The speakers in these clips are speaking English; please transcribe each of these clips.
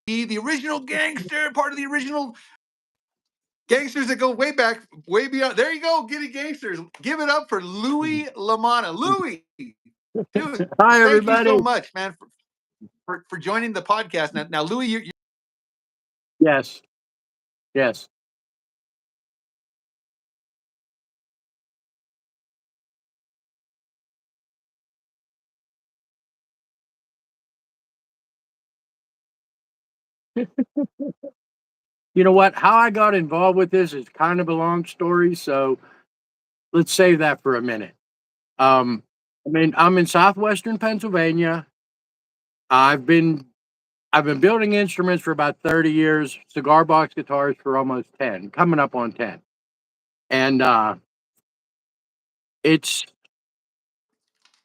the original gangster, part of the original gangsters that go way back, way beyond. There you go, Giddy Gangsters. Give it up for Louie LaManna. Louie, dude, hi everybody. Thank you so much, man, for joining the podcast. Now Louie, you yes. You know what? How I got involved with this is kind of a long story, so let's save that for a minute. I mean, I'm in southwestern Pennsylvania. I've been building instruments for about 30 years, cigar box guitars for almost 10, coming up on 10. And it's,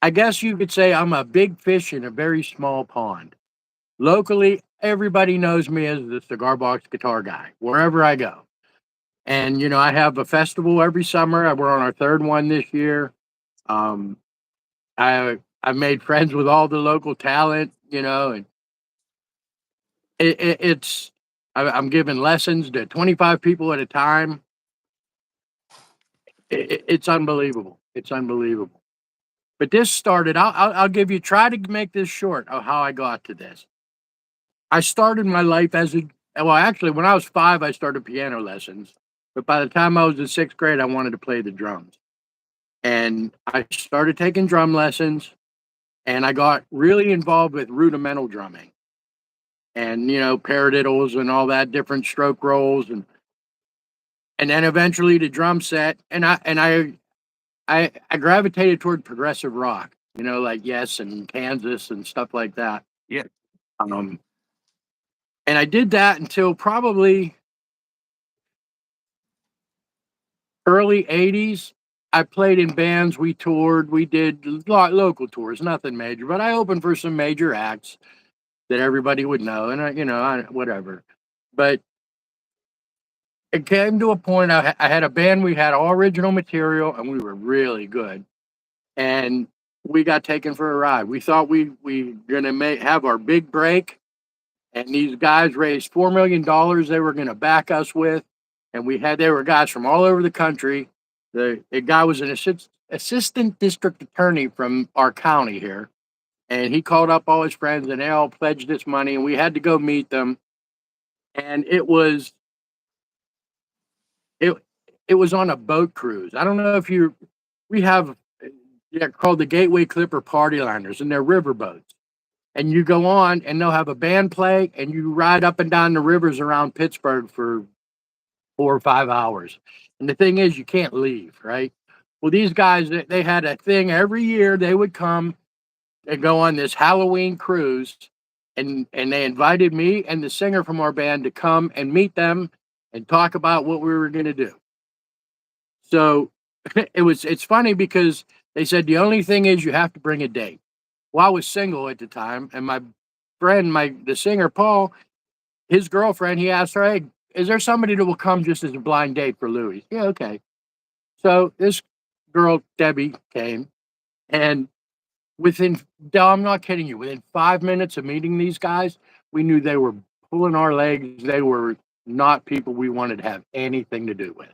I guess you could say I'm a big fish in a very small pond. Locally, everybody knows me as the cigar box guitar guy, wherever I go. And, you know, I have a festival every summer. We're on our third one this year. I've made friends with all the local talent, you know, and I'm giving lessons to 25 people at a time. It's unbelievable. It's unbelievable. But this started, I'll give you, try to make this short of how I got to this. I started my life actually, when I was 5, I started piano lessons. But by the time I was in 6th grade, I wanted to play the drums. And I started taking drum lessons, and I got really involved with rudimental drumming. And, you know, paradiddles and all that, different stroke rolls, and then eventually the drum set. And I gravitated toward progressive rock, you know, like Yes and Kansas and stuff like that. Yeah. And I did that until probably early 80s. I played in bands, we toured, we did local tours, nothing major, but I opened for some major acts that everybody would know, and whatever. But it came to a point, I had a band, we had all original material, and we were really good. And we got taken for a ride. We thought we gonna have our big break, and these guys raised $4 million they were gonna back us with, and they were guys from all over the country. The guy was an assistant district attorney from our county here, and he called up all his friends, and they all pledged this money, and we had to go meet them. And it was on a boat cruise. I don't know if we have called the Gateway Clipper Party Liners, and they're river boats. And you go on, and they'll have a band play, and you ride up and down the rivers around Pittsburgh for 4 or 5 hours. And the thing is, you can't leave, right? Well, these guys, they had a thing every year. They would come and go on this Halloween cruise, and they invited me and the singer from our band to come and meet them and talk about what we were going to do. So it's funny because they said the only thing is you have to bring a date. Well, I was single at the time, and my friend, the singer Paul, his girlfriend, he asked her, "Hey, is there somebody that will come just as a blind date for Louie?" Yeah, okay. So this girl, Debbie, came, and I'm not kidding you, within 5 minutes of meeting these guys, we knew they were pulling our legs. They were not people we wanted to have anything to do with.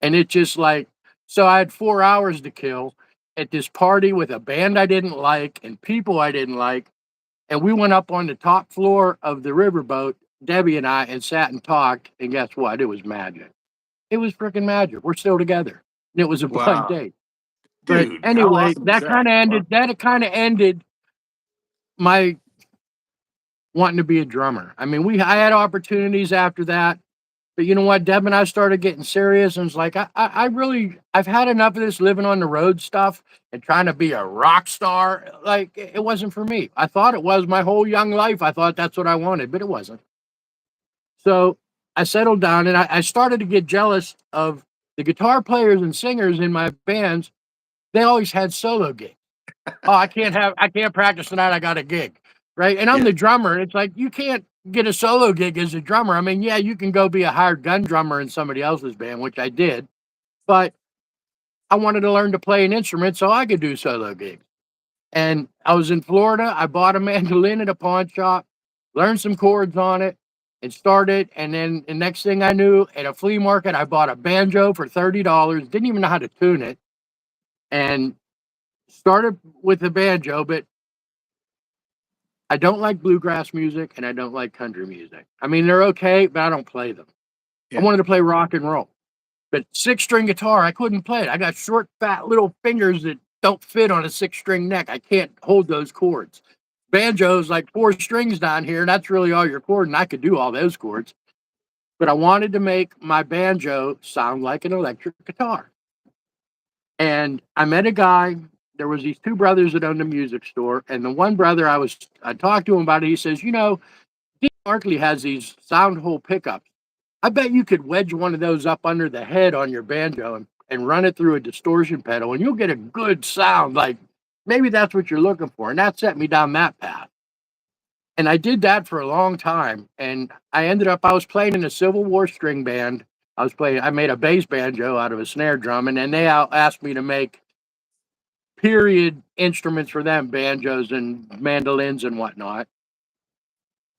And it just so I had 4 hours to kill at this party with a band I didn't like and people I didn't like. And we went up on the top floor of the riverboat, Debbie and I, and sat and talked. And guess what? It was magic. It was freaking magic. We're still together. And it was a blind date. Dude, but anyway, awesome that kind of ended. That kind of ended my wanting to be a drummer. I mean, I had opportunities after that, but you know what? Deb and I started getting serious, and it's like I've had enough of this living on the road stuff and trying to be a rock star. Like, it wasn't for me. I thought it was my whole young life. I thought that's what I wanted, but it wasn't. So I settled down, and I started to get jealous of the guitar players and singers in my bands. They always had solo gigs. Oh, I can't practice tonight. I got a gig, right? And I'm the drummer. It's like, you can't get a solo gig as a drummer. I mean, yeah, you can go be a hired gun drummer in somebody else's band, which I did, but I wanted to learn to play an instrument so I could do solo gigs. And I was in Florida. I bought a mandolin at a pawn shop, learned some chords on it, and started. And then the next thing I knew, at a flea market, I bought a banjo for $30. Didn't even know how to tune it, and started with the banjo. But I don't like bluegrass music, and I don't like country music. I mean, they're okay, but I don't play them. Yeah. I wanted to play rock and roll. But 6-string guitar, I couldn't play it. I got short, fat little fingers that don't fit on a 6-string neck. I can't hold those chords. Banjo's like 4 strings down here, and that's really all your chord, and I could do all those chords. But I wanted to make my banjo sound like an electric guitar. And I met a guy. There was these 2 brothers that owned a music store, and the one brother I talked to him about it. He says, Dean Markley has these sound hole pickups. I bet you could wedge one of those up under the head on your banjo and run it through a distortion pedal, and you'll get a good sound. Like, maybe that's what you're looking for. And that set me down that path. And I did that for a long time. And I was playing in a Civil War string band. I made a bass banjo out of a snare drum, and then they asked me to make period instruments for them, banjos and mandolins and whatnot.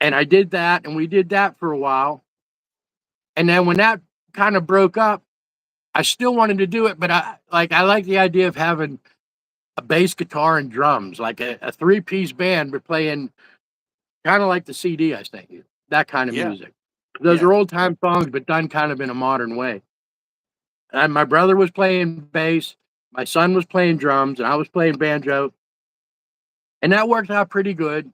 And I did that, and we did that for a while. And then when that kind of broke up, I still wanted to do it, but I like the idea of having a bass guitar and drums, like a 3-piece band, but playing kind of like the CD, I think, that kind of music. Those are old time songs, but done kind of in a modern way. And my brother was playing bass, my son was playing drums, and I was playing banjo. And that worked out pretty good.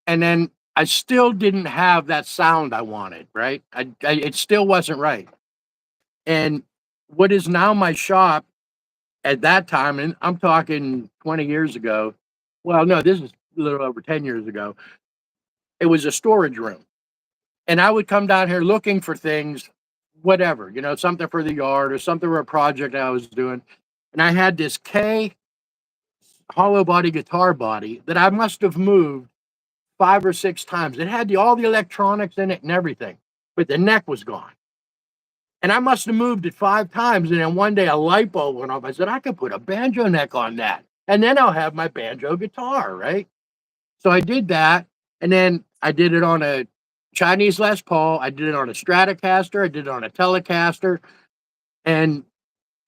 And then I still didn't have that sound I wanted, right? It still wasn't right. And what is now my shop at that time, and I'm talking 20 years ago. Well, no, this is a little over 10 years ago. It was a storage room. And I would come down here looking for things, whatever, something for the yard or something for a project I was doing. And I had this K hollow body guitar body that I must have moved 5 or 6 times. It had all the electronics in it and everything, but the neck was gone. And I must have moved it 5 times. And then one day a light bulb went off. I said, I could put a banjo neck on that. And then I'll have my banjo guitar, right? So I did that. And then I did it on a Chinese Les Paul. I did it on a Stratocaster. I did it on a Telecaster. And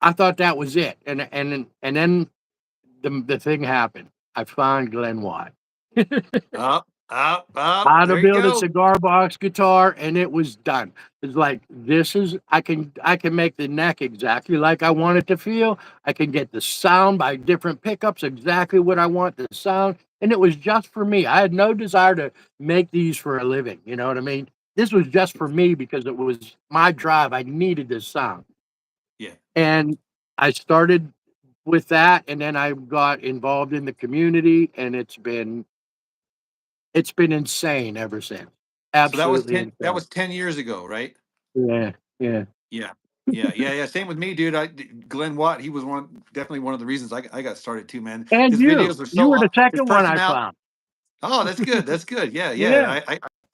I thought that was it. And then the thing happened. I found Glenn Watt. How to build a cigar box guitar, and it was done. It's like, I can make the neck exactly like I want it to feel. I can get the sound by different pickups exactly what I want the sound. And it was just for me. I had no desire to make these for a living. You know what I mean? This was just for me because it was my drive. I needed this sound. Yeah. And I started with that, and then I got involved in the community, and it's been insane ever since. Absolutely. So that was 10 years ago, right? Yeah. Same with me, dude. Glenn Watt, he was definitely one of the reasons I got started too, man. And his videos are you were the second one I found. Oh, that's good. That's good. Yeah.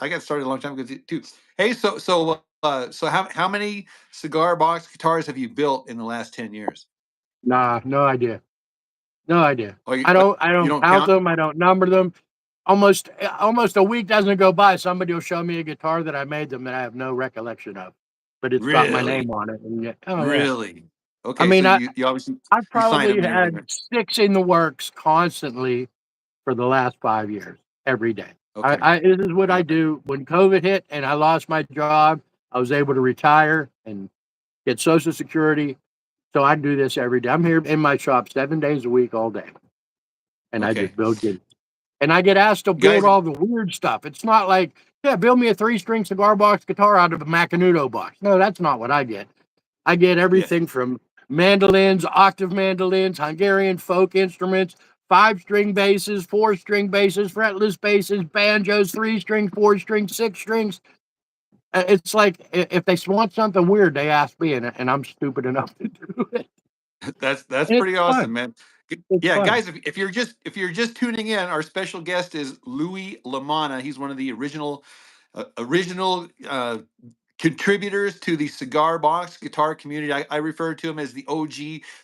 I got started a long time ago too. Hey, so how many cigar box guitars have you built in the last 10 years? Nah, no idea. No idea. Oh, I don't count them. I don't number them. Almost a week doesn't go by. Somebody will show me a guitar that I made them that I have no recollection of, but it's got my name on it. And really? Okay. I mean, so you obviously I've probably had 6 in the works constantly for the last 5 years, every day. Okay. This is what I do. When COVID hit and I lost my job, I was able to retire and get Social Security. So I do this every day. I'm here in my shop 7 days a week, all day. And I just build it. And I get asked to build all the weird stuff. It's not like, build me a 3-string cigar box guitar out of a Macanudo box. No, that's not what I get. I get everything from mandolins, octave mandolins, Hungarian folk instruments, 5-string basses, 4-string basses, fretless basses, banjos, 3-string, 4-string, 6 strings. It's like, if they want something weird, they ask me, and I'm stupid enough to do it. That's pretty awesome, man. It's fun. Guys, if you're just tuning in, our special guest is Louie LaManna. He's one of the original contributors to the cigar box guitar community. I refer to him as the OG,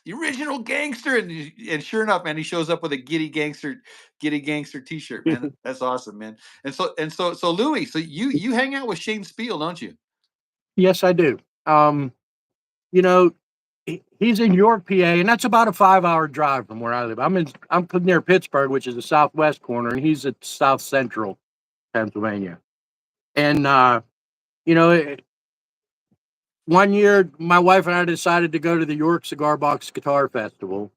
the original gangster. And sure enough, man, he shows up with a Giddy Gangster T-shirt, man. That's awesome, man. So Louie, so you hang out with Shane Spiel, don't you? Yes, I do. You know, he's in York, PA, and that's about a 5-hour drive from where I live. I'm near Pittsburgh, which is the southwest corner, and he's at south central Pennsylvania. And one year, my wife and I decided to go to the York Cigar Box Guitar Festival,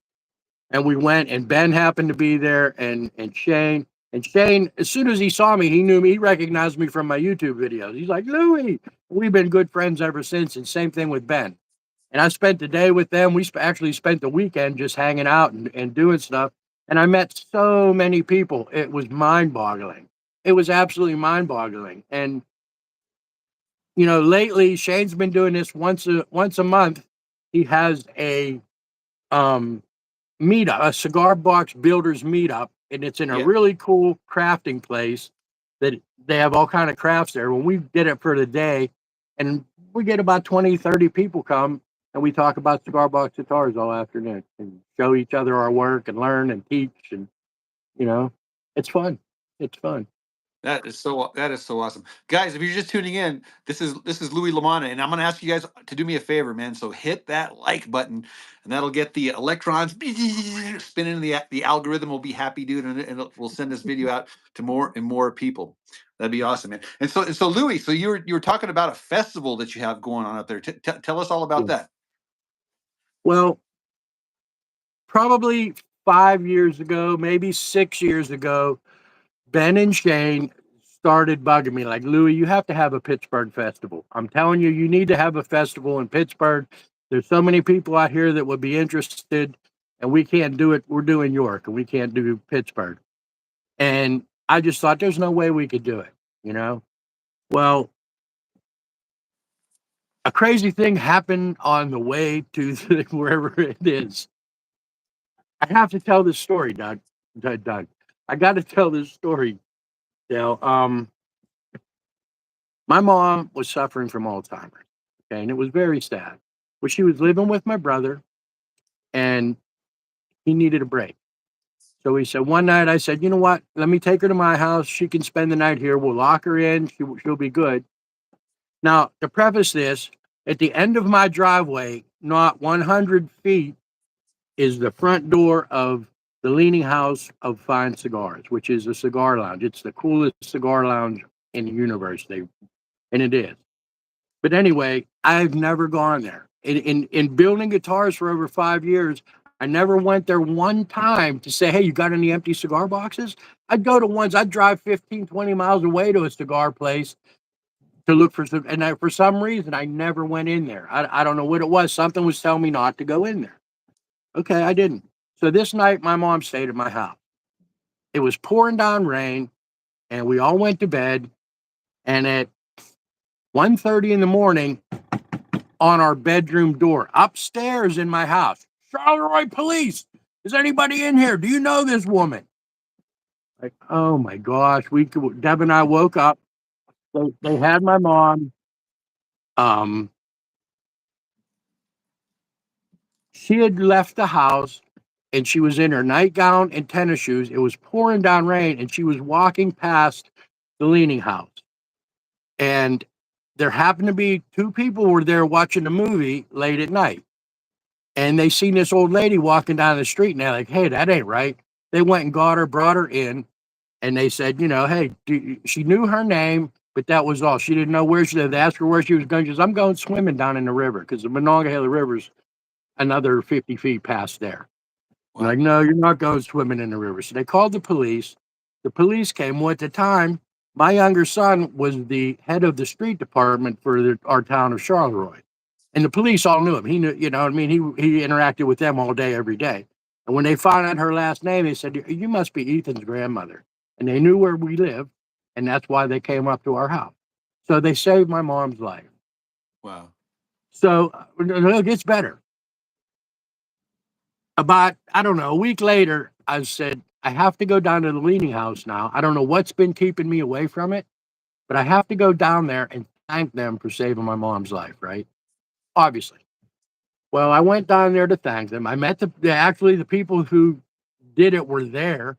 and we went. And Ben happened to be there, and Shane. And Shane, as soon as he saw me, he knew me. He recognized me from my YouTube videos. He's like, Louie. We've been good friends ever since. And same thing with Ben. And I spent the day with them. We actually spent the weekend just hanging out and doing stuff. And I met so many people. It was mind-boggling. It was absolutely mind-boggling. And lately Shane's been doing this once a month. He has a meetup, a cigar box builders meetup, and it's in a really cool crafting place that they have all kind of crafts there. When we did it for the day, and we get about 20, 30 people come, and we talk about cigar box guitars all afternoon and show each other our work and learn and teach, and it's fun. It's fun. That is so awesome, guys. If you're just tuning in, this is Louie LaManna, and I'm going to ask you guys to do me a favor, man. So hit that like button, and that'll get the electrons spinning. The algorithm will be happy, dude, and it will send this video out to more and more people. That'd be awesome, man. And so Louie, so you were talking about a festival that you have going on up there. Tell us all about that. Well, probably 5 years ago, maybe 6 years ago, Ben and Shane started bugging me like, Louie, you have to have a Pittsburgh festival. I'm telling you, you need to have a festival in Pittsburgh. There's so many people out here that would be interested, and we can't do it. We're doing York, and we can't do Pittsburgh. And I just thought there's no way we could do it, Well, a crazy thing happened on the way to wherever it is. I have to tell this story, Doug. I got to tell this story. My mom was suffering from Alzheimer's, okay, and it was very sad. But she was living with my brother, and he needed a break. So he said, one night I said, you know what? Let me take her to my house. She can spend the night here. We'll lock her in. She'll be good. Now, to preface this, at the end of my driveway, not 100 feet, is the front door of the Leaning House of Fine Cigars, which is a cigar lounge. It's the coolest cigar lounge in the universe, and it is. But anyway, I've never gone there. In building guitars for over 5 years, I never went there one time to say, hey, you got any empty cigar boxes? I'd go to ones, I'd drive 15, 20 miles away to a cigar place to look for some, and for some reason, I never went in there. I don't know what it was. Something was telling me not to go in there. Okay, I didn't. So this night, my mom stayed at my house. It was pouring down rain, and we all went to bed. And at 1:30 in the morning, on our bedroom door, upstairs in my house, Charleroi police, is anybody in here? Do you know this woman? Like, oh my gosh, Deb and I woke up. They had my mom. She had left the house, and she was in her nightgown and tennis shoes. It was pouring down rain, and she was walking past the Leaning House. And there happened to be 2 people were there watching a movie late at night. And they seen this old lady walking down the street, and they're like, hey, that ain't right. They went and got her, brought her in, and they said, hey, she knew her name, but that was all. She didn't know where she lived. They asked her where she was going. She says, I'm going swimming down in the river, because the Monongahela River's another 50 feet past there. Wow. Like, no, you're not going swimming in the river. So they called the police. The police came. Well, at the time, my younger son was the head of the street department for our town of Charleroi. And the police all knew him. He knew, he interacted with them all day, every day. And when they found out her last name, they said, you must be Ethan's grandmother. And they knew where we lived, and that's why they came up to our house. So they saved my mom's life. Wow. So it gets better. About, I don't know, a week later, I said, I have to go down to the Leaning House now. I don't know what's been keeping me away from it, but I have to go down there and thank them for saving my mom's life, right? Obviously. Well, I went down there to thank them. I met the people who did it were there,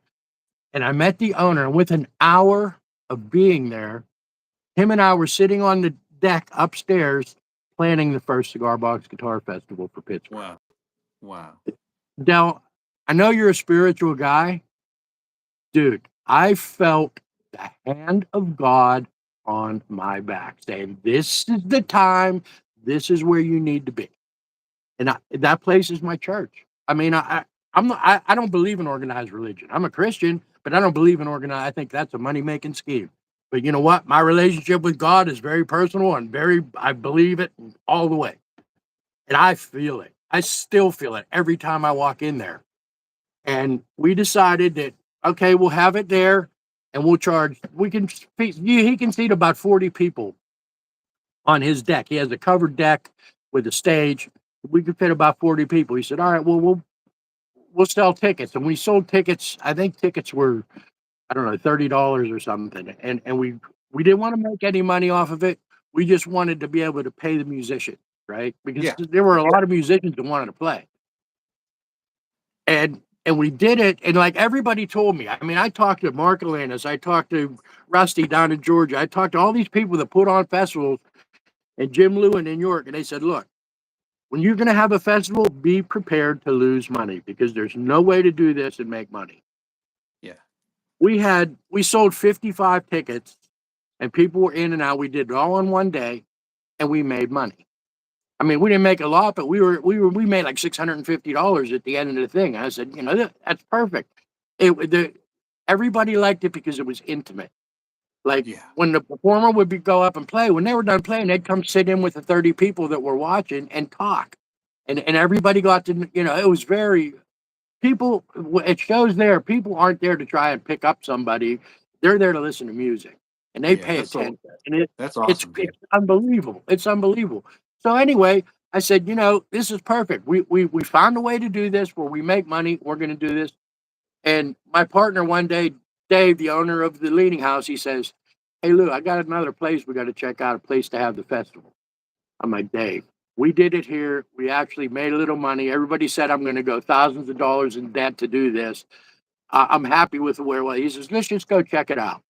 and I met the owner. And within an hour of being there, him and I were sitting on the deck upstairs planning the first Cigar Box Guitar Festival for Pittsburgh. Wow. Wow. Now, I know you're a spiritual guy. Dude, I felt the hand of God on my back saying, this is the time. This is where you need to be. And that place is my church. I mean, I don't believe in organized religion. I'm a Christian, but I don't believe in organized. I think that's a money-making scheme. But you know what? My relationship with God is very personal and I believe it all the way. And I feel it. I still feel it every time I walk in there. And we decided that, okay, we'll have it there and we'll charge. He can seat about 40 people on his deck. He has a covered deck with a stage. We could fit about 40 people. He said, all right, well, we'll sell tickets. And we sold tickets. I think tickets were, I don't know, $30 or something. And we didn't want to make any money off of it. We just wanted to be able to pay the musician, right? Because there were a lot of musicians that wanted to play. And we did it. And like everybody told me, I mean, I talked to Mark Alanis, I talked to Rusty down in Georgia. I talked to all these people that put on festivals and Jim Lewin in New York. And they said, look, when you're going to have a festival, be prepared to lose money because there's no way to do this and make money. Yeah. We sold 55 tickets and people were in and out. We did it all in one day and we made money. I mean, we didn't make a lot, but we made like $650 at the end of the thing. I said, you know, that's perfect. Everybody liked it because it was intimate. Like when the performer would go up and play, when they were done playing, they'd come sit in with the 30 people that were watching and talk. And everybody got to, you know, it was very, people, it shows there, people aren't there to try and pick up somebody. They're there to listen to music and they pay attention. And that's awesome. It's unbelievable. It's unbelievable. So anyway, I said, you know, this is perfect. We found a way to do this where we make money. We're going to do this. And my partner one day, Dave, the owner of the Leaning House, he says, hey, Lou, I got another place we got to check out, a place to have the festival. I'm like, Dave, we did it here. We actually made a little money. Everybody said I'm going to go thousands of dollars in debt to do this. I'm happy with the where. He says, let's just go check it out.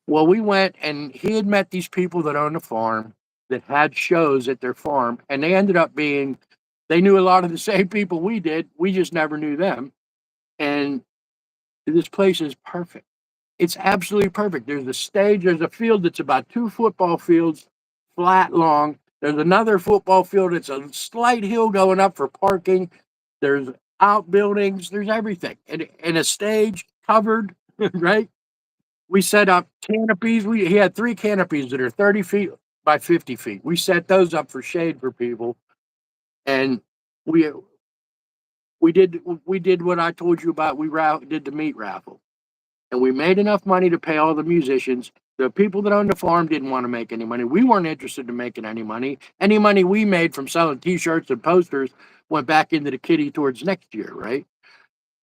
Well, we went and he had met these people that owned a farm that had shows at their farm. And they ended up being, they knew a lot of the same people we did. We just never knew them. And this place is perfect. It's absolutely perfect. There's a stage, there's a field that's about 2 football fields, flat long. There's another football field. It's a slight hill going up for parking. There's outbuildings. There's everything. And a stage covered, right? We set up canopies. He had 3 canopies that are 30 feet by 50 feet. We set those up for shade for people. And we did what I told you about. We did the meat raffle. And we made enough money to pay all the musicians. The people that owned the farm didn't want to make any money. We weren't interested in making any money. Any money we made from selling T-shirts and posters went back into the kitty towards next year, right?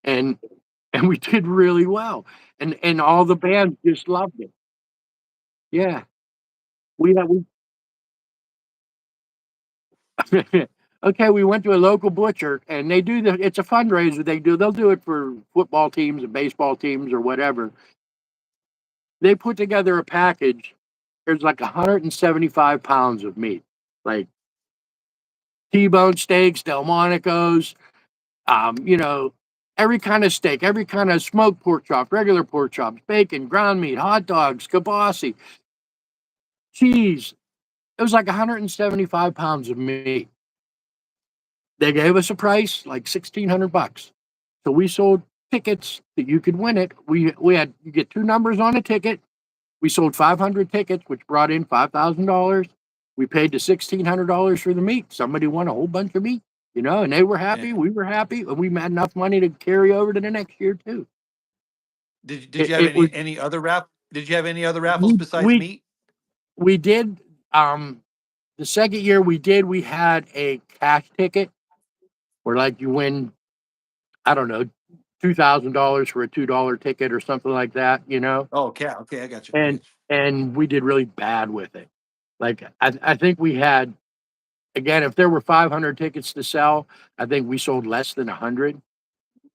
And we did really well. And all the bands just loved it. Yeah. We okay, we went to a local butcher and it's a fundraiser they'll do it for football teams and baseball teams or whatever. They put together a package. There's like 175 pounds of meat, like T-bone steaks, Delmonico's, you know, every kind of steak, every kind of smoked pork chop, regular pork chops, bacon, ground meat, hot dogs, kibasi, cheese. It was like 175 pounds of meat. They gave us a price like $1,600. So we sold tickets that you could win it. You get 2 numbers on a ticket. We sold 500 tickets, which brought in $5,000. We paid the $1,600 for the meat. Somebody won a whole bunch of meat, you know, and they were happy. Yeah. We were happy, and we had enough money to carry over to the next year too. Did you have any other raffles? Did you have any other raffles besides meat? We did. The second year we had a cash ticket where like you win, I don't know, $2,000 for a $2 ticket or something like that, you know? Oh, okay, okay, I got you. And Okay. and we did really bad with it. Like I think we had, again, if there were 500 tickets to sell, I think we sold less than 100,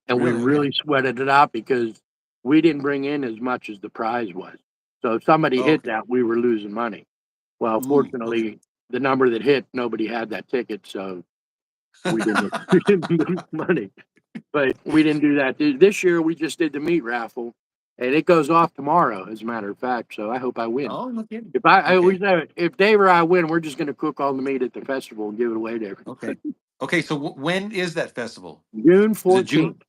and we Really? Okay. really sweated it out because we didn't bring in as much as the prize was. So if somebody Oh, hit okay. that, we were losing money. Well, Okay. fortunately, the number that hit, nobody had that ticket, so we didn't we didn't lose money. But we didn't do that. This year, we just did the meat raffle, and it goes off tomorrow, as a matter of fact. So I hope I win. Oh, no kidding. If I Okay. always say, if Dave or I win, we're just going to cook all the meat at the festival and give it away to everybody. Okay. Okay. So when is that festival? June Is it June? 14th.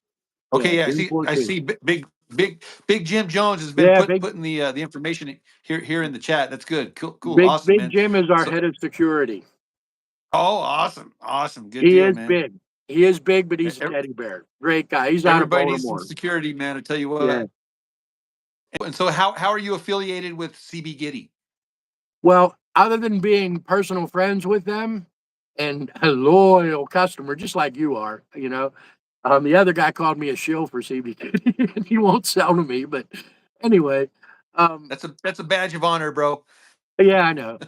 Yeah, Okay. Yeah. June I 14th. see. Big Jim Jones has been Yeah, big, putting the information here in the chat. That's good. Cool. Awesome, big man. Jim is our So, head of security. oh, awesome. Good He deal, is man. big. He is big, but E- he's a ev- teddy bear. Great guy. He's out of Everybody needs some Baltimore. security, man. I tell you Yeah. what. And so, how are you affiliated with CB Giddy? Well, other than being personal friends with them and a loyal customer, just like you are, you know, the other guy called me a shill for CBT, and he won't sell to me. But anyway, um, That's a badge of honor, bro. yeah, I know.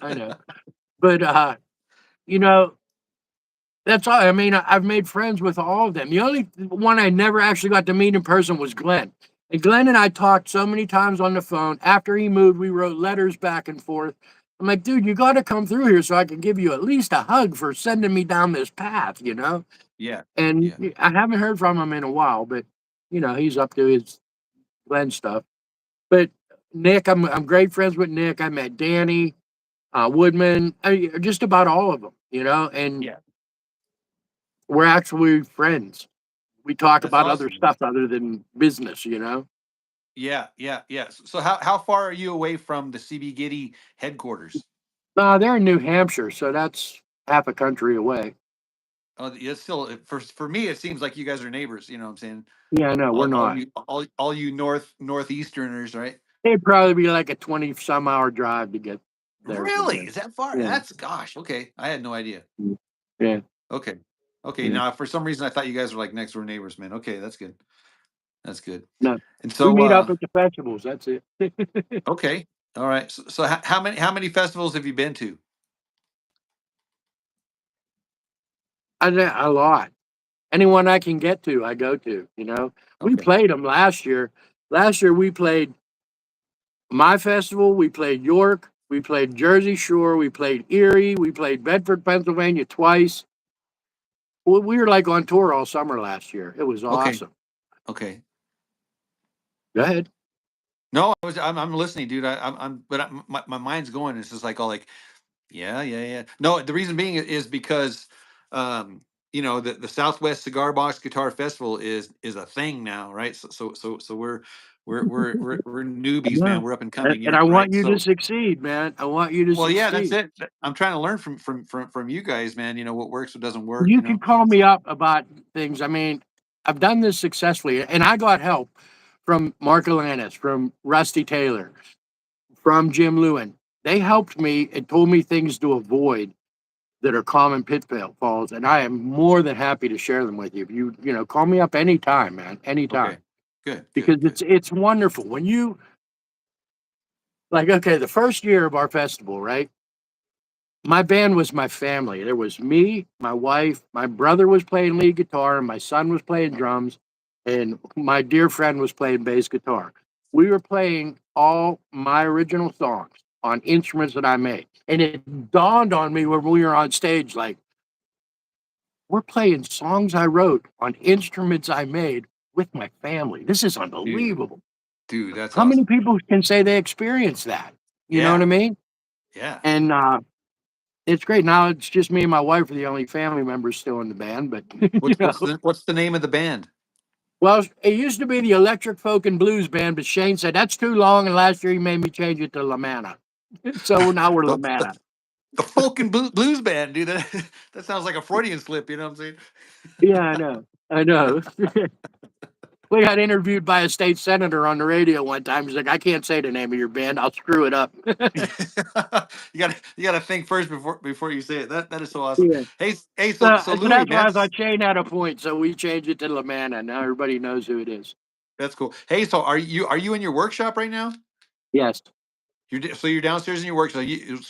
But you know, that's all. I mean, I've made friends with all of them. The only one I never actually got to meet in person was Glenn. And Glenn and I talked so many times on the phone. After he moved, we wrote letters back and forth. I'm like, dude, you got to come through here so I can give you at least a hug for sending me down this path, you know? Yeah. And Yeah. I haven't heard from him in a while, but you know, he's up to his Glenn stuff. But Nick, I'm great friends with Nick. I met Danny, Woodman, just about all of them, you know, and Yeah. we're actually friends. We talk That's about other awesome, man. stuff other than business, you know. Yeah. So how far are you away from the CB Giddy headquarters? They're in New Hampshire, so that's half a country away. Oh, it's still for me. It seems like you guys are neighbors. You know what I'm saying? Yeah, no, we're All not. you northeasterners, right? It'd probably be like a 20 some hour drive to get there from Really? here. Is that far? Yeah. That's gosh. Okay, I had no idea. Yeah. Okay. Okay. Yeah. Now, for some reason, I thought you guys were like next door neighbors, man. Okay, that's good. That's good. No, And we so, meet up at the festivals. That's it. okay, all right. So how many festivals have you been to? A lot. Anyone I can get to, I go to. You know, we Okay. played them last year. Last year we played my festival. We played York. We played Jersey Shore. We played Erie. We played Bedford, Pennsylvania twice. We were like on tour all summer last year. It was Okay. awesome. Okay. Go ahead. No, I'm listening, dude. But my mind's going. It's just like all like, yeah. No, the reason being is because, the Southwest Cigar Box Guitar Festival is a thing now, right? So we're I newbies, man. know. We're up and coming, And I want right? you to So, succeed, man. I want you to well, yeah, that's succeed. it. I'm trying to learn from you guys, man. You know what works, what doesn't work. You can call me up about things. I mean, I've done this successfully, and I got help from Mark Alanis, from Rusty Taylor, from Jim Lewin. They helped me and told me things to avoid that are common pitfalls, and I am more than happy to share them with you. If you call me up anytime, man, anytime, Okay, good, because good, good. it's wonderful when you like. Okay, the first year of our festival, right? My band was my family. There was me, my wife, my brother was playing lead guitar, and my son was playing drums, and my dear friend was playing bass guitar. We were playing all my original songs on instruments that I made. And it dawned on me when we were on stage, like, we're playing songs I wrote on instruments I made with my family. This is Dude, unbelievable. that's How many awesome. people can say they experienced that? You know what Yeah, I mean? yeah. And it's great. Now it's just me and my wife are the only family members still in the band, but What's what's the what's the name of the band? well, it used to be the Electric Folk and Blues Band, but Shane said that's too long, and last year he made me change it to LaManna. So now we're the, the, LaManna. the folk and blues band, dude. That sounds like a Freudian slip. You know what I'm saying? Yeah, I know. We got interviewed by a state senator on the radio one time. He's like, I can't say the name of your band. I'll screw it up. You gotta think first before you say it. That is so awesome. Yeah. So So Louie, that's why man, I thought Shane had a point. So we changed it to LaManna. Now everybody knows who it is. that's cool. Hey, so are you in your workshop right now? Yes. So you're downstairs in your work. So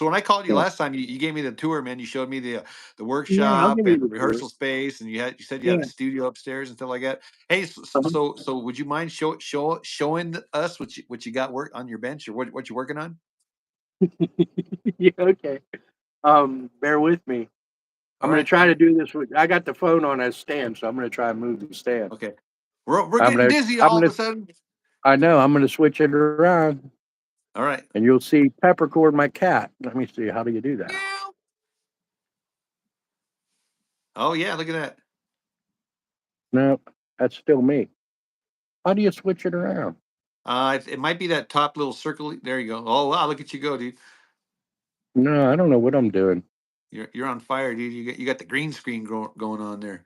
when I called you Yeah. last time, you gave me the tour, man. You showed me the Yeah, I'll workshop give you and the the tour. rehearsal space, and you said you had Yeah. a studio upstairs and stuff like that. Hey, Uh-huh. so would you mind showing us what you got work on your bench or what you're working on? Yeah, okay. Bear with me. I'm All gonna right, try all to right, do this with I got the phone on a stand, so I'm gonna try and move the stand. okay. We're I'm getting gonna dizzy I'm all of gonna a sudden. I know I'm gonna switch it around All right. and you'll see Peppercorn, my cat. Let me see, how do you do that? Meow. Oh yeah, look at that. No, that's still me. How do you switch it around? It might be that top little circle. There you go. Oh wow, look at you go, dude. No, I don't know what I'm doing. You're on fire, dude. You got the green screen going on there.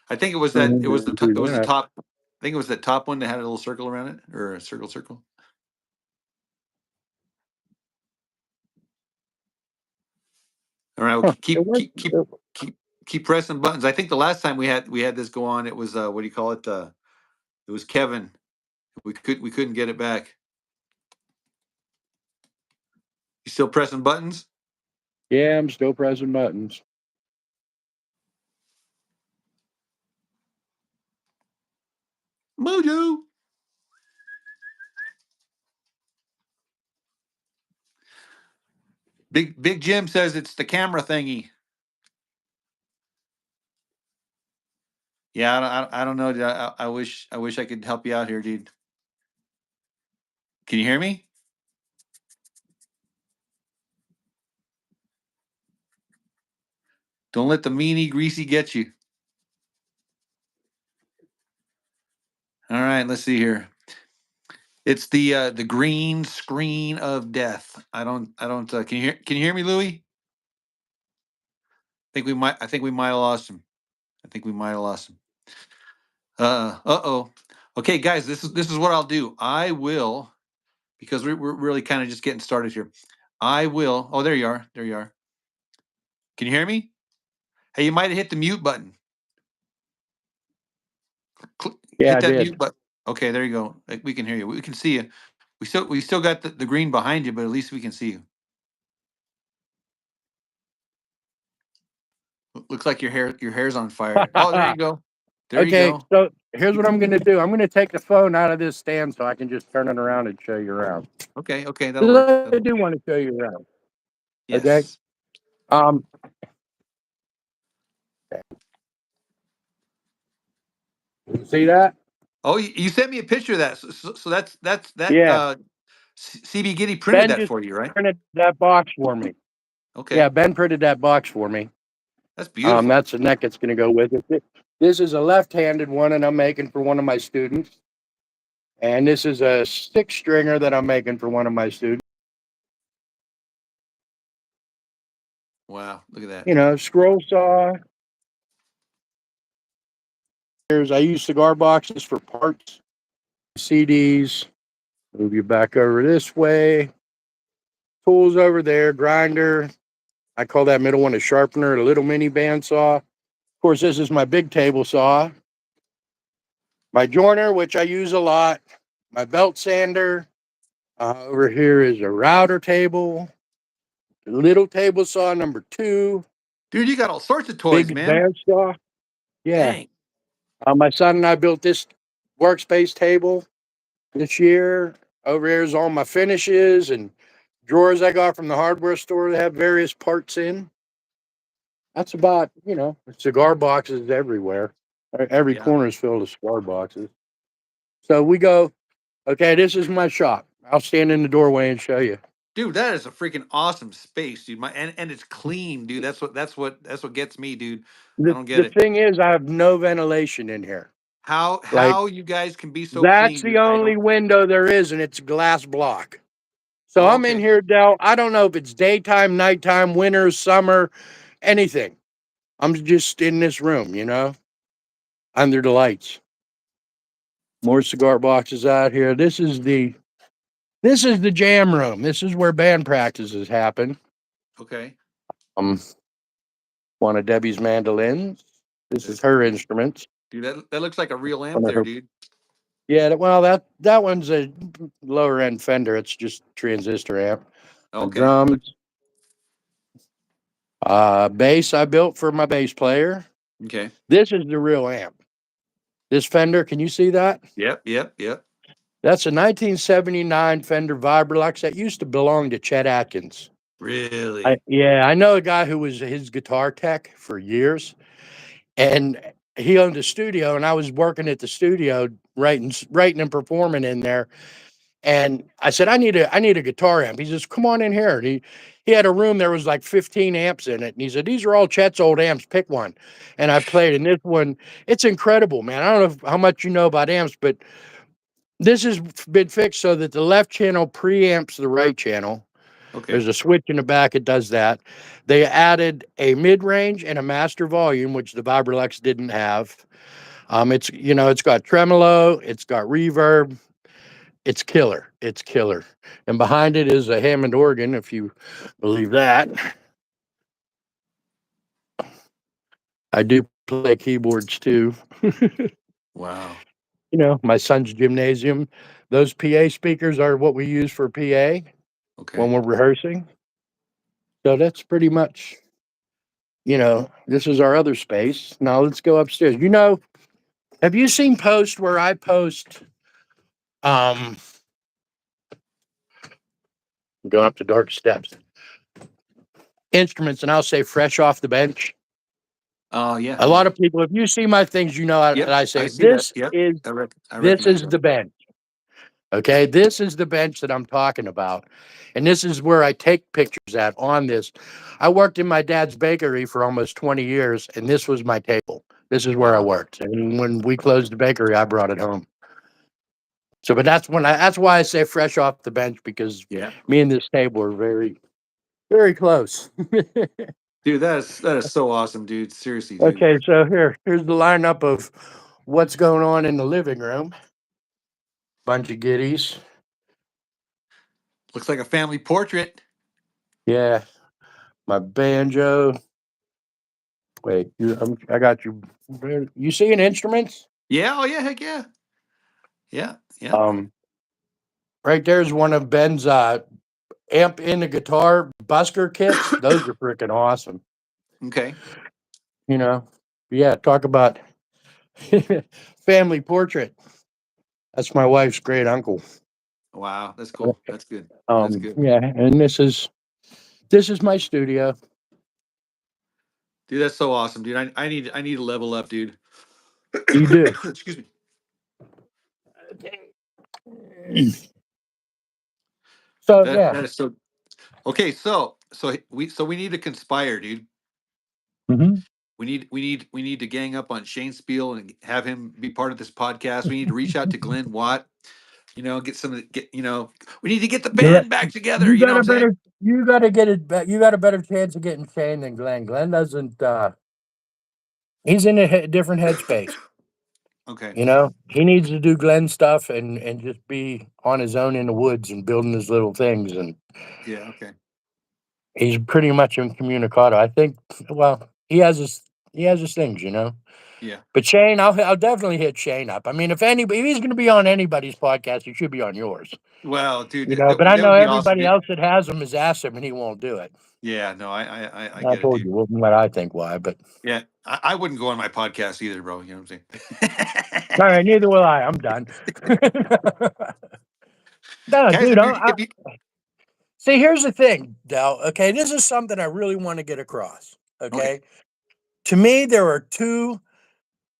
I think it was I that don't do it was the that. top. I think it was that top one that had a little circle around it, or a circle. All right, well, Huh. It was, keep keep pressing buttons. I think the last time we had this go on, it was what do you call it? It was Kevin. We couldn't get it back. You still pressing buttons? yeah, I'm still pressing buttons. Mojo. Big Jim says it's the camera thingy. Yeah, I don't know. Dude. I wish I could help you out here, dude. Can you hear me? Don't let the meanie greasy get you. All right, let's see here. It's the green screen of death. I don't. Can you hear me, Louie? I think we might have lost him. I think we might have lost him. Oh. Okay, guys, this is what I'll do. I will because we're really kind of just getting started here. I will. Oh, there you are. There you are. Can you hear me? Hey, you might have hit the mute button. Yeah, Hit I that did. mute button. Okay, there you go. We can hear you. We can see you. We still got the green behind you, but at least we can see you. Looks like your hair's on fire. Oh, there you go. There you Okay, go. so here's what I'm gonna do. I'm gonna take the phone out of this stand so I can just turn it around and show you around. Okay, that'll 'Cause work. I do want to show you around. Okay. Yes. Um. You see that? Oh, you sent me a picture of that. So that's that. Yeah. CB Giddy printed Ben that just for you, right? printed that box for me. Yeah, Okay, Ben printed that box for me. that's beautiful. That's the neck that's gonna go with it. This is a left-handed one, and I'm making for one of my students. And this is a six stringer that I'm making for one of my students. Wow, look at that. You know, scroll saw. I use cigar boxes for parts, CDs. Move you back over this way. Tools over there, grinder. I call that middle one a sharpener, a little mini bandsaw. Of course, this is my big table saw. My joiner, which I use a lot. My belt sander. Over here is a router table. Little table saw number 2. Dude, you got all sorts of toys, Big man. bandsaw. Yeah. Dang. My son and I built this workspace table this year. Over here is all my finishes and drawers I got from the hardware store that have various parts in. That's about, cigar boxes everywhere. Every Yeah. corner is filled with cigar boxes. So we go, okay, this is my shop. I'll stand in the doorway and show you. Dude, that is a freaking awesome space, dude. And it's clean, dude. That's what gets me, dude. I The, don't get the it. thing is, I have no ventilation in here. How Like, how you guys can be so that's clean, the dude. I only don't. window there is, and it's a glass block. So Oh, I'm in okay. here, Dell. I don't know if it's daytime, nighttime, winter, summer, anything. I'm just in this room, under the lights. More cigar boxes out here. This is the jam room. This is where band practices happen. Okay. Um, one of Debbie's mandolins. This is her instruments. Dude, that looks like a real amp One of there, her. dude. Yeah, well, that one's a lower end Fender. It's just transistor amp. Okay. Drums. Bass I built for my bass player. Okay. This is the real amp. This Fender, can you see that? Yep. That's a 1979 Fender Vibrolux that used to belong to Chet Atkins. Really? I know a guy who was his guitar tech for years, and he owned a studio, and I was working at the studio writing and performing in there. And I said, I need a guitar amp. He says, come on in here. And he had a room, there was like 15 amps in it. And he said, these are all Chet's old amps. Pick one. And I played. And this one, it's incredible, man. I don't know how much you know about amps, but this has been fixed so that the left channel preamps the right channel. Okay. There's a switch in the back. It does that. They added a mid-range and a master volume, which the Vibrolux didn't have. It's got tremolo. It's got reverb. It's killer. It's killer. And behind it is a Hammond organ, if you believe that. I do play keyboards too. Wow. My son's gymnasium. Those PA speakers are what we use for PA Okay. when we're rehearsing. So that's pretty much, this is our other space. Now let's go upstairs. Have you seen posts where I post going up the dark steps instruments and I'll say fresh off the bench? Oh yeah. A lot of people, if you see my things, Yep. I say, I see that. Yep. I this recognize is that. the bench. Okay. This is the bench that I'm talking about. And this is where I take pictures at on this. I worked in my dad's bakery for almost 20 years, and this was my table. This is where I Wow. worked. And when we closed the bakery, I brought it home. So, but that's why I say fresh off the bench, because Yeah. me and this table are very, very close. Dude, that is so awesome, dude. Seriously, dude. Okay. So here's the lineup of what's going on in the living room. Bunch of giddies. Looks like a family portrait. Yeah. My banjo. Wait, I got you. You seeing instruments? Yeah. Oh yeah. Heck yeah. Yeah. Um, right there's one of Ben's amp in the guitar busker kits. Those are freaking awesome. Okay. Yeah. Talk about family portrait. That's my wife's great uncle. Wow. That's cool. That's good. That's good. Yeah, and this is my studio. Dude, that's so awesome, dude. I need to level up, dude. You do. Excuse me. So That yeah. is so okay. So we need to conspire, dude. Mm-hmm. We need to gang up on Shane Spiel and have him be part of this podcast. We need to reach out to Glenn Watt. Get some of the, get we need to get the band back together. You You know got what a I'm saying? better. You got to get it. You got a better chance of getting Shane than Glenn. Glenn doesn't. He's in a different headspace. Okay. He needs to do Glenn stuff and just be on his own in the woods and building his little things. And Yeah. Okay. he's pretty much incommunicado. I think. Well, he has his things. Yeah. But Shane, I'll definitely hit Shane up. I mean, if he's going to be on anybody's podcast, he should be on yours. Well, dude, But I that know would be awesome, everybody dude. else that has him has asked him, and he won't do it. Yeah. No, I I get it, told dude. you what I think why, but Yeah. I wouldn't go on my podcast either, bro. You know what I'm saying? all right, neither will I. I'm done. No, Guys, dude. if you See, here's the thing, Del. Okay, this is something I really want to get across. okay. Okay, to me, there are two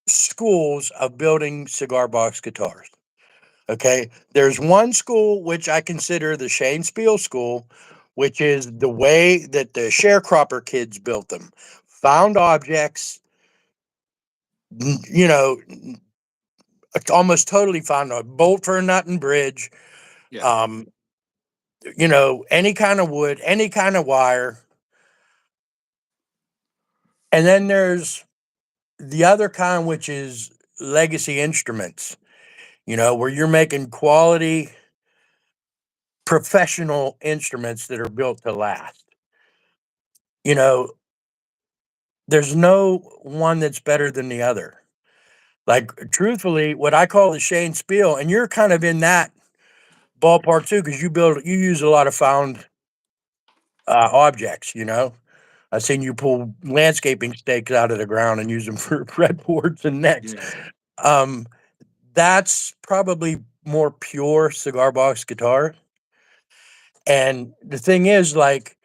schools of building cigar box guitars. Okay, there's one school which I consider the Shane Spiel school, which is the way that the sharecropper kids built them, found objects. n- You know, almost totally found a bolt for a nut and bridge. Yeah. Um, any kind of wood, any kind of wire. And then there's the other kind, which is legacy instruments. where you're making quality professional instruments that are built to last. You know, there's no one that's better than the other. Like, truthfully, what I call the Shane Spiel, and you're kind of in that ballpark too, because you use a lot of found objects. I've seen you pull landscaping stakes out of the ground and use them for fretboards and necks. Yeah. Um, that's probably more pure cigar box guitar. And the thing is, like,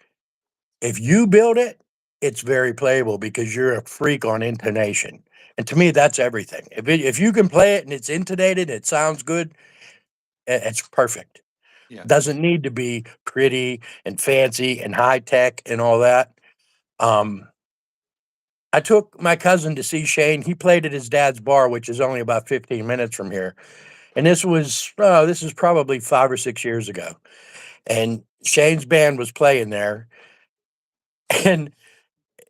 if you build it, it's very playable because you're a freak on intonation. And to me, that's everything. If you can play it and it's intonated, it sounds good, it's perfect. Yeah. Doesn't need to be pretty and fancy and high tech and all that. Um, I took my cousin to see Shane. He played at his dad's bar, which is only about 15 minutes from here. And this was probably 5 or 6 years ago. And Shane's band was playing there. And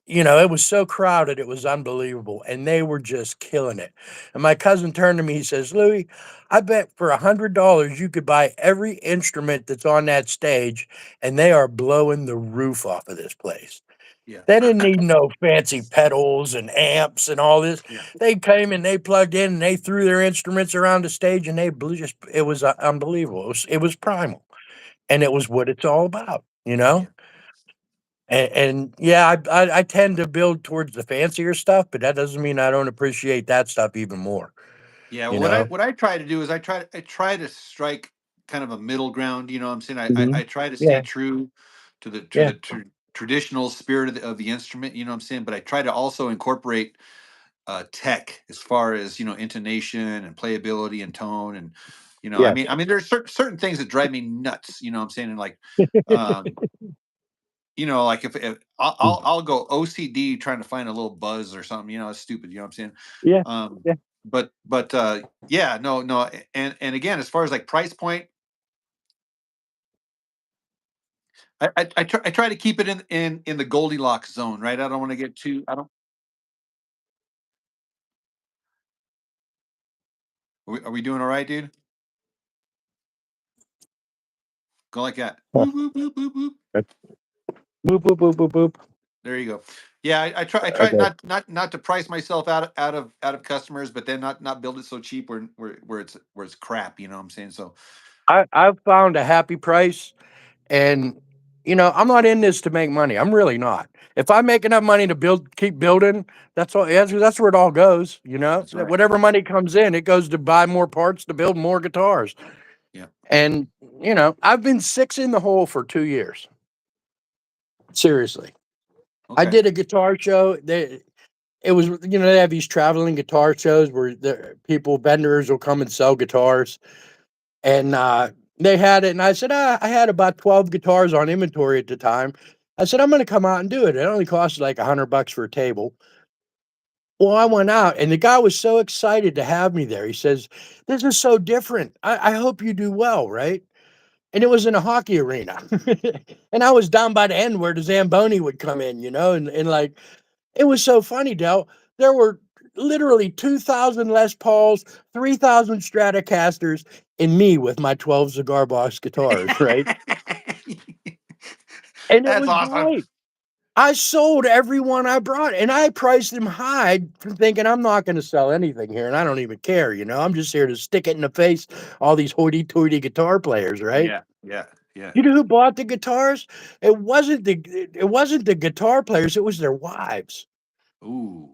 it was so crowded, it was unbelievable. And they were just killing it. And my cousin turned to me, he says, Louie, I bet for $100 you could buy every instrument that's on that stage, and they are blowing the roof off of this place. Yeah. They didn't need no fancy pedals and amps and all this. Yeah. They came and they plugged in and they threw their instruments around the stage and they blew it was unbelievable. It was primal. And it was what it's all about. Yeah. And yeah, I tend to build towards the fancier stuff, but that doesn't mean I don't appreciate that stuff even more. Yeah, You what I know? what I try to do is I try to strike kind of a middle ground. You know what I'm saying? I Mhm. try to stay Yeah, true to the to yeah, the tr- traditional spirit of the instrument. You know what I'm saying? But I try to also incorporate tech as far as intonation and playability and tone and I yeah. mean I mean there's certain things that drive me nuts. You know what I'm saying? And like um, like if I'll go OCD trying to find a little buzz or something. It's stupid. You know what I'm saying? Yeah, Um, yeah. but yeah, no, and again, as far as like price point, I try to keep it in the Goldilocks zone, right? I don't want to get too. I don't. Are we doing all right, dude? Go like that. Huh. Boop, boop, boop, boop, boop. Boop, boop, boop, boop, boop. There you go. Yeah, I try Okay. not to price myself out of customers, but then not build it so cheap where it's crap. You know what I'm saying? So I've found a happy price. And I'm not in this to make money. I'm really not. If I make enough money to keep building, that's where it all goes. that's That right. whatever money comes in, it goes to buy more parts to build more guitars. Yeah. And I've been six in the hole for 2 years. Seriously, I Okay. did a guitar show. It was they have these traveling guitar shows where the vendors will come and sell guitars. And they had it, and I said, I had about 12 guitars on inventory at the time. I said, I'm going to come out and do it. It only cost like $100 for a table. Well, I went out, and the guy was so excited to have me there. He says, "This is so different. I hope you do well, right?" And it was in a hockey arena, and I was down by the end where the Zamboni would come in, and like it was so funny, Del. There were literally 2,000 Les Pauls, 3,000 Stratocasters, and me with my 12 cigar box guitars, right? And it That's was awesome. great. I sold every one I brought, and I priced them high, thinking I'm not going to sell anything here, and I don't even care. I'm just here to stick it in the face all these hoity-toity guitar players, right? Yeah, yeah, yeah. You know who bought the guitars? It wasn't the guitar players; it was their wives. Ooh,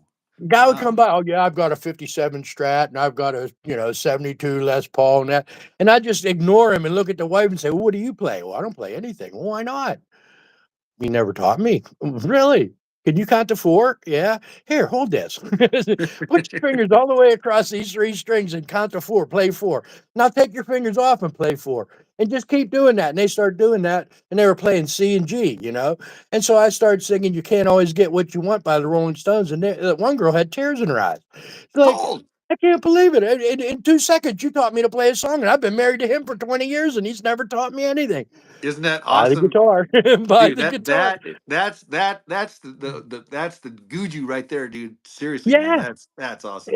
Guy would come wow. by, oh yeah, I've got a 57 Strat and I've got a 72 Les Paul and that. And I just ignore him and look at the wife and say, well, what do you play? Well, I don't play anything. Well, why not? You never taught me. Really? Can you count to four? Yeah. Here, hold this. Put your fingers all the way across these three strings and count to four. Play four. Now take your fingers off and play four. And just keep doing that. And they started doing that. And they were playing C and G. And so I started singing You Can't Always Get What You Want by the Rolling Stones. And one girl had tears in her eyes. Like, Sold. I can't believe it. In 2 seconds, you taught me to play a song, and I've been married to him for 20 years, and he's never taught me anything. Isn't that Buy the awesome? guitar. Buy Dude, the guitar. that's the Guju right there, dude. Seriously, man, Yeah. that's awesome.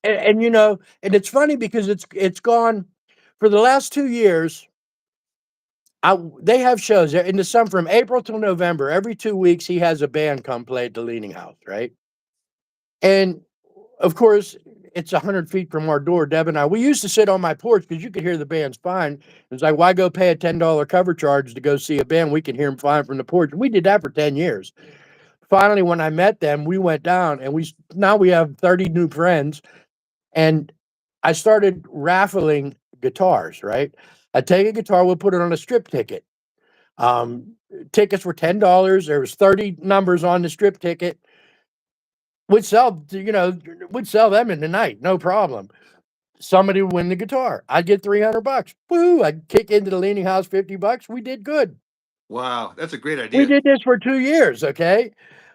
And you know, and it's funny because it's gone for the last 2 years. They have shows in the summer from April till November. Every 2 weeks, he has a band come play at the Leaning House, right? And of course, it's 100 feet from our door. Deb and I, we used to sit on my porch because you could hear the band's fine. It's like, why go pay a $10 cover charge to go see a band? We can hear them fine from the porch. We did that for 10 years. Finally, when I met them, we went down, and now we have 30 new friends. And I started raffling guitars, right? I'd take a guitar, we'll put it on a strip ticket. Um, Tickets were $10. There was 30 numbers on the strip ticket. We'd sell them in the night, no problem. Somebody would win the guitar. I'd get $300. Woo! I'd kick into the Leaning House $50. We did good. Wow, that's a great We idea. did this for 2 years, okay?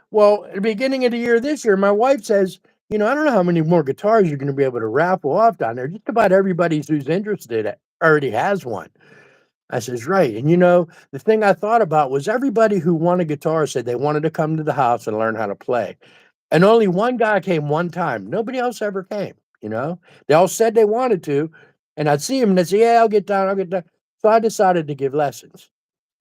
Well, at the beginning of the year this year, my wife says, I don't know how many more guitars you're going to be able to raffle off down there. Just about everybody who's interested already has one. I says, right. And the thing I thought about was everybody who won a guitar said they wanted to come to the house and learn how to play. And only one guy came one time. Nobody else ever came, you know? They all said they wanted to. And I'd see him and they'd say, yeah, I'll get down, I'll get down. So I decided to give lessons.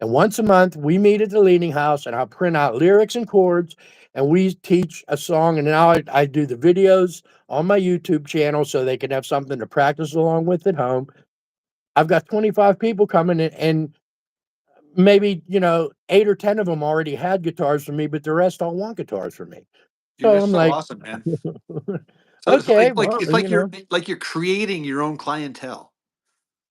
And once a month, we meet at the Leaning House and I'll print out lyrics and chords and we teach a song. And now I do the videos on my YouTube channel so they can have something to practice along with at home. I've got 25 people coming in, and maybe, 8 or 10 of them already had guitars from me, but the rest all want guitars from me. Dude, So that's I'm so like, awesome, man. So it's okay, well, it's like you're creating your own clientele.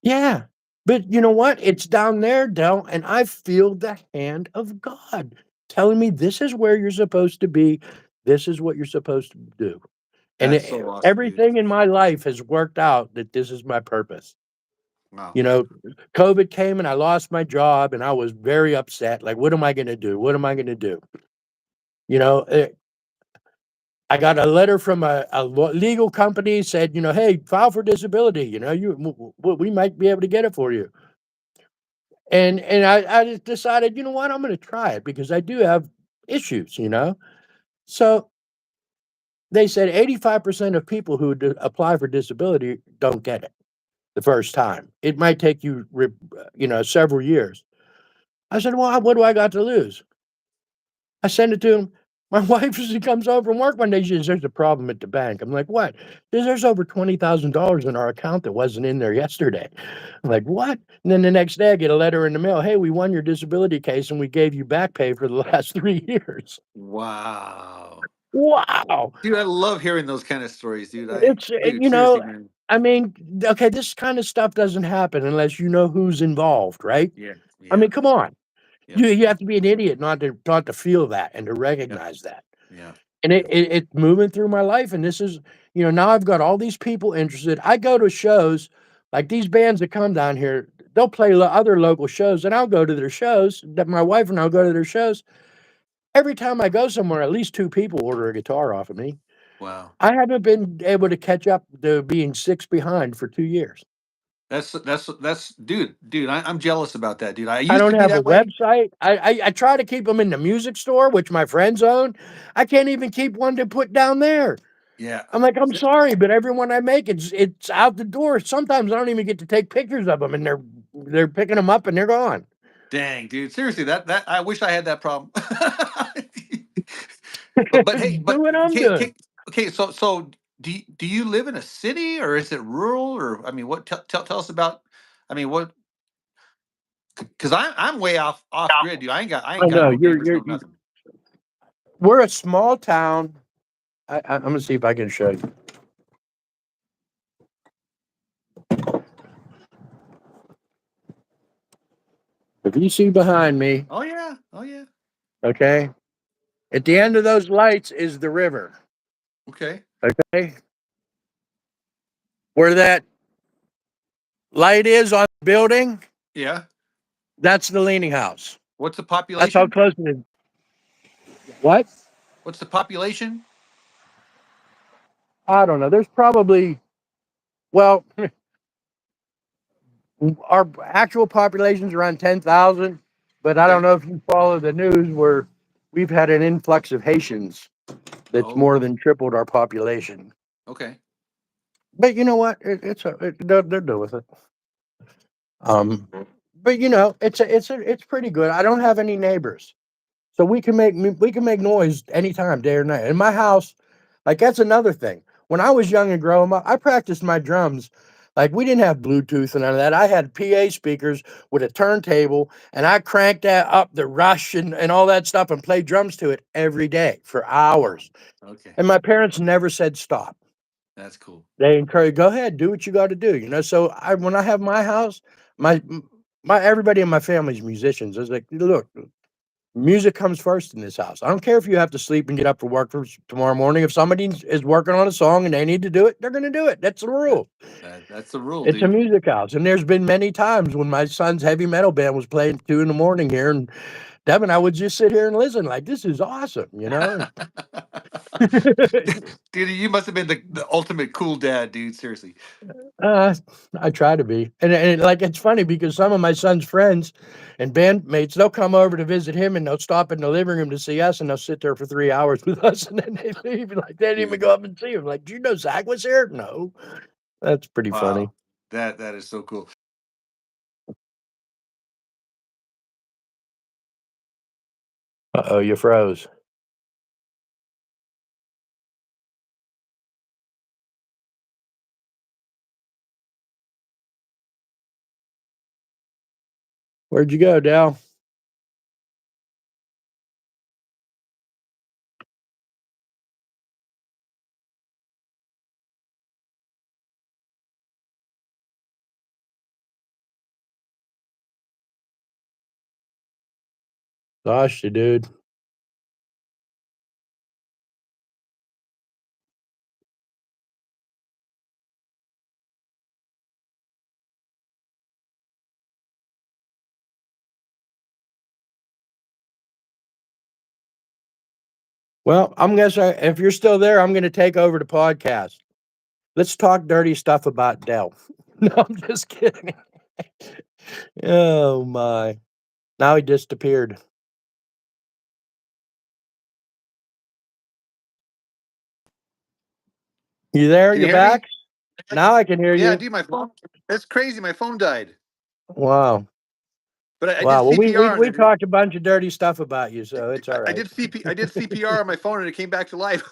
yeah. But you know what? It's down there, Del, and I feel the hand of God telling me this is where you're supposed to be. This is what you're supposed to do. And That's so awesome, dude. everything in my life has worked out that this is my purpose. Wow. You know, COVID came and I lost my job and I was very upset. Like, what am I going to do? What am I going to do? You know, eh, I got a letter from a legal company said, hey, file for disability. We might be able to get it for you. And I just decided, you know what, I'm going to try it because I do have issues. So they said 85% of people who apply for disability don't get it the first time. It might take several years. I said, well, what do I got to lose? I send it to him. My wife, she comes home from work one day. She says, there's a problem at the bank. I'm like, what? There's over $20,000 in our account that wasn't in there yesterday. I'm like, what? And then the next day I get a letter in the mail. Hey, we won your disability case and we gave you back pay for the last 3 years. Wow. Wow. Dude, I love hearing those kind of stories, dude. It's, Dude, seriously, man. I mean, okay, this kind of stuff doesn't happen unless you know who's involved, right? Yeah, I yeah, mean, come on. yeah, You have to be an idiot not to feel that and to yeah, recognize that. yeah, And yeah. it's moving through my life, and this is, now I've got all these people interested. I go to shows, like these bands that come down here, they'll play other local shows, and I'll go to their shows. That my wife and I'll go to their shows. Every time I go somewhere, at least 2 people order a guitar off of me. Wow. I haven't been able to catch up to being 6 behind for 2 years. Dude. I'm jealous about that, dude. I I used don't to be have a that way. website. I try to keep them in the music store, which my friends own. I can't even keep one to put down there. Yeah. I'm like, "I'm sorry, but everyone I make, it's out the door." Sometimes I don't even get to take pictures of them, and they're picking them up, and they're gone. Dang, dude. Seriously, that I wish I had that problem. But hey, Do what I'm doing. okay. So do you live in a city or is it rural or I mean, what tell us about? I mean, what? Because I'm way off grid, dude. I I ain't got know no neighbors, no nothing. we're a small town. I'm gonna see if I can show you. If you see behind me, Oh yeah, oh yeah. okay, at the end of those lights is the river. Okay, Okay, where that light is on the building, yeah. that's the Leaning House. What's the That's how population? close it is. What? What's the population? I don't know. There's probably, well, our actual population's around 10,000, but I don't Okay. know if you follow the news where we've had an influx of Haitians that's Oh, more than tripled our population. okay. But you know what? They're done with it. Um, but it's pretty good. I don't have any neighbors, so we can make noise anytime, day or night. In my house, like that's another thing. When I was young and growing up, I practiced my drums. Like we didn't have Bluetooth and none of that. I had PA speakers with a turntable, and I cranked that up the rush and all that stuff and played drums to it every day for hours. Okay. And my parents never said stop. That's cool. They encourage, go ahead, do what you got to do. So when I have my house, my my everybody in my family's musicians. I was like, look, music comes first in this house. I don't care if you have to sleep and get up for work tomorrow morning. If somebody is working on a song and they need to do it, they're going to do it. That's the That, rule. that's the rule, It's a dude. music house, and there's been many times when my son's heavy metal band was playing at 2 in the morning here, and Devin, I would just sit here and listen, like this is awesome. Dude, you must have been the ultimate cool dad, dude. Seriously. Uh, I try to be, and like it's funny because some of my son's friends and bandmates they'll come over to visit him and they'll stop in the living room to see us and they'll sit there for 3 hours with us and then they leave. Like they didn't even Dude. go up and see him. Like, do you know Zach was here? No, that's pretty funny. Wow. That is so cool. Oh, you froze. Where'd you go, Dal? Gosh, you dude. Well, if you're still there, I'm gonna take over the podcast. Let's talk dirty stuff about Dell. No, I'm just kidding. Oh my. Now he disappeared. You there? Can you You hear me? back? Now I can hear Yeah, you. dude, my phone. That's crazy. My phone died. Wow. But I did Wow. Well, we we CPR on we it. talked a bunch of dirty stuff about you, so it's all I right. did I did CPR on my phone and it came back to life.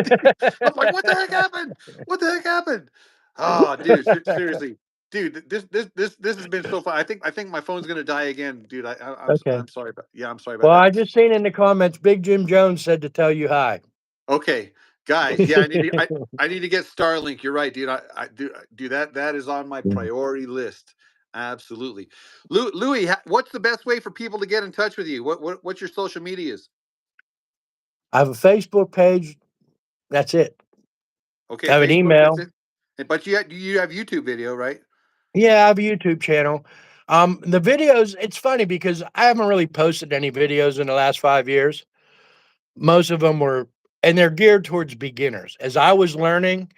Dude, I'm like, what the heck happened? What the heck happened? Oh, dude, seriously, dude, this has been so fun. I think my phone's gonna die again, dude. Okay. I'm sorry about yeah, I'm sorry about Well, that. I just seen in the comments, Big Jim Jones said to tell you hi. Okay, guys, yeah, I need to get Starlink. You're right, dude. I do that. That is on my priority list. Absolutely, Louie. What's the best way for people to get in touch with you? What's your social medias? I have a Facebook page. That's it. Okay, I have an Facebook. That's email. it. But you have YouTube video, right? Yeah, I have a YouTube channel. The videos, it's funny because I haven't really posted any videos in the last 5 years. Most of them were, and they're geared towards beginners. As I was learning,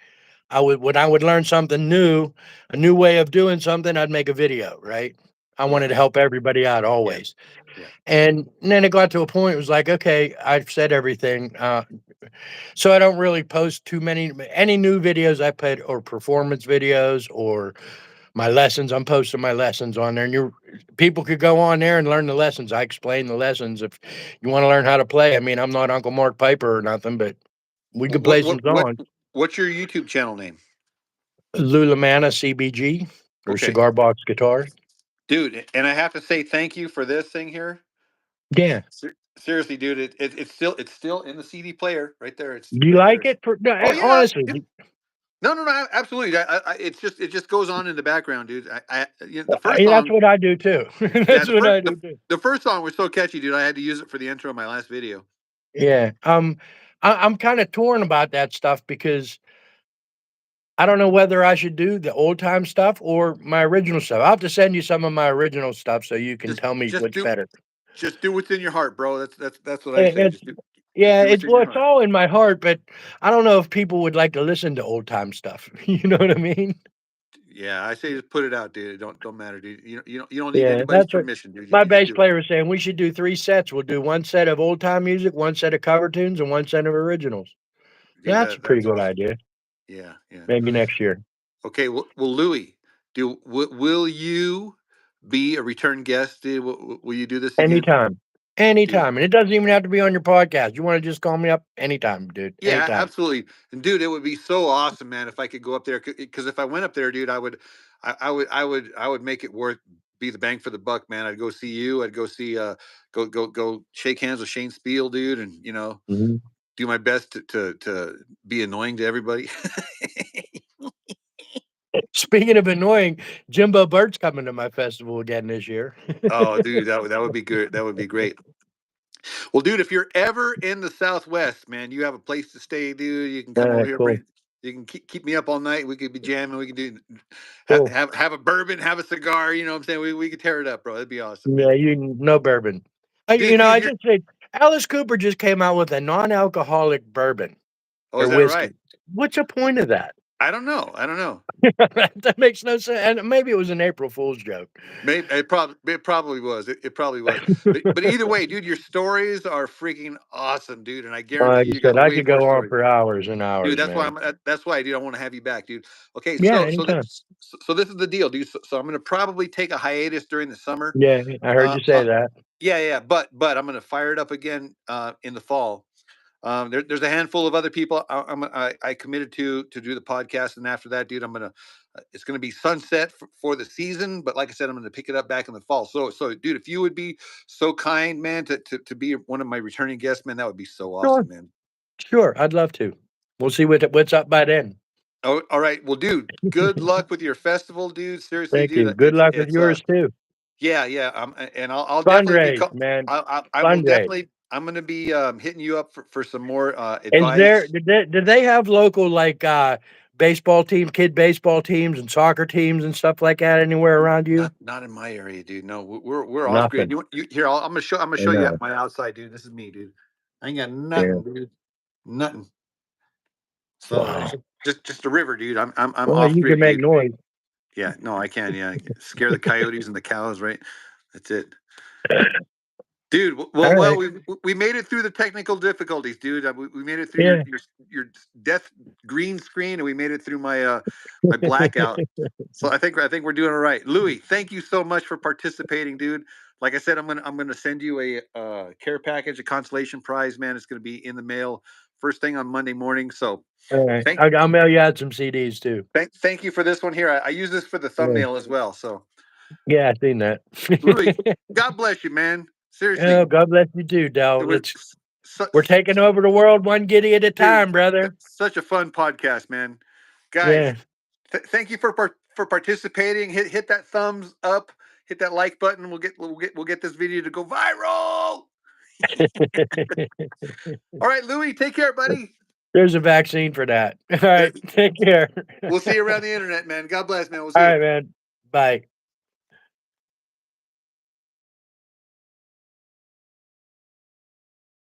when I would learn something new, a new way of doing something, I'd make a video, right? I wanted to Okay. help everybody out Yeah. always. Yeah. And then it got to a point, it was like, okay, I've said everything. So I don't really post too many, any new videos I put or performance videos or my lessons. I'm posting my lessons on there and people could go on there and learn the lessons. I explain the lessons. If you want to learn how to play, I mean, I'm not Uncle Mark Piper or nothing, but we could What play what some what songs. what's your YouTube channel name? LaManna CBG or Okay, Cigar Box Guitars. dude. And I have to say thank you for this thing here. Yeah. Seriously, dude. It's still in the CD player right there. It's Do you right there. like it? No, Oh yeah. honestly, No, no, no. Absolutely. It just goes on in the background, dude. The first that's song. what I do too. Yeah, That's what I do too. the first song was so catchy, dude. I had to use it for the intro of my last video. Yeah. I'm kind of torn about that stuff because I don't know whether I should do the old time stuff or my original stuff. I'll have to send you some of my original stuff so you can Just tell me just what's do better. just do what's in your heart, bro. That's what I say. It's Just do. Yeah, do what's in your it's heart. all in my heart, but I don't know if people would like to listen to old time stuff. You know what I mean? Yeah, I say just put it out, dude. Don't matter, dude. You don't need Yeah, anybody's that's what permission, dude. my You just bass do it. player was saying. We should do 3 sets. We'll do 1 set of old time music, 1 set of cover tunes, and 1 set of originals. Dude, That's a pretty that's good awesome. idea. Yeah, yeah. Maybe next year. Okay, well, Louie, will you be a return guest, dude? Will you do this again, Anytime. dude? Anytime. And it doesn't even have to be on your podcast. You wanna just call me up anytime, dude. Yeah, Anytime. absolutely. And dude, it would be so awesome, man, if I could go up there. Because if I went up there, dude, I would make it worth be the bang for the buck, man. I'd go see you. I'd go see go shake hands with Shane Spiel, dude, and Mhm. do my best to be annoying to everybody. Speaking of annoying, Jimbo Burt's coming to my festival again this year. Oh, dude, that would be good. That would be great. Well, dude, if you're ever in the Southwest, man, you have a place to stay, dude. You can come over here, Cool, you can keep me up all night. We could be jamming. We can do cool. have a bourbon, have a cigar. You know what I'm saying? We could tear it up, bro. That'd be awesome, man. Yeah, no bourbon. Dude, you I here? just say Alice Cooper just came out with a non-alcoholic bourbon Oh, or is that right? whiskey. What's the point of that? I don't know. I don't know. That makes no sense. And maybe it was an April Fool's joke. Maybe it probably was. It probably was. But either way, dude, your stories are freaking awesome, dude. And I Like guarantee I you said, got I way could more go on stories. for hours and Dude, hours, man. that's why, dude, I want to have you back, dude. Okay, Yeah, anytime. so this is the deal, dude. So I'm gonna probably take a hiatus during the summer. Yeah, I heard Uh, you say uh that. yeah, but I'm gonna fire it up again in the fall. There's a handful of other people I committed to do the podcast, and after that, dude, it's gonna be sunset for the season. But like I said, I'm gonna pick it up back in the fall. So, dude, if you would be so kind, man, to be one of my returning guests, man, that would be so Sure, awesome, man. sure. I'd love to. We'll see what's up by then. Oh, all right. Well, dude, good luck with your festival, dude. Seriously, Thank you. dude. Good luck with yours too. Yeah. And I'll definitely be. Fundraise, man. I will Fundraise. definitely. I'm going to be hitting you up for some more Is there advice. did they have local like baseball team, kid baseball teams and soccer teams and stuff like that anywhere around you? Not in my area, dude. No, we're off grid. Nothing. You here? I'm gonna I show you know. my outside, dude. This is me, dude. I ain't got Yeah. nothing, dude. Nothing. So Wow. just a river, dude. I'm Well, off you can grid, make dude. noise. Yeah, no, I can. Yeah, scare the coyotes and the cows, right? That's it. Dude, All well, right. we made it through the technical difficulties, dude. We made it through Yeah. your death green screen, and we made it through my blackout. So I think we're doing all right. Louie, thank you so much for participating, dude. Like I said, I'm gonna send you a care package, a consolation prize, man. It's gonna be in the mail first thing on Monday morning. So All right. thank I'll mail you out some CDs too. thank you for this one here. I use this for the Yeah. thumbnail as well. So Yeah, I seen that. Louie, God bless you, man. Oh, Seriously, God bless you too, it Dell. was su- We're taking over the world one giddy at a dude, time, brother. that's such a fun podcast, man. Guys, Yeah. thank you for participating. Hit that thumbs up, hit that like button. We'll get this video to go viral. All right, Louie, take care, buddy. There's a vaccine for that. All right. Take care. We'll see you around the internet, man. God bless, man. We'll All see you. right, man. Bye.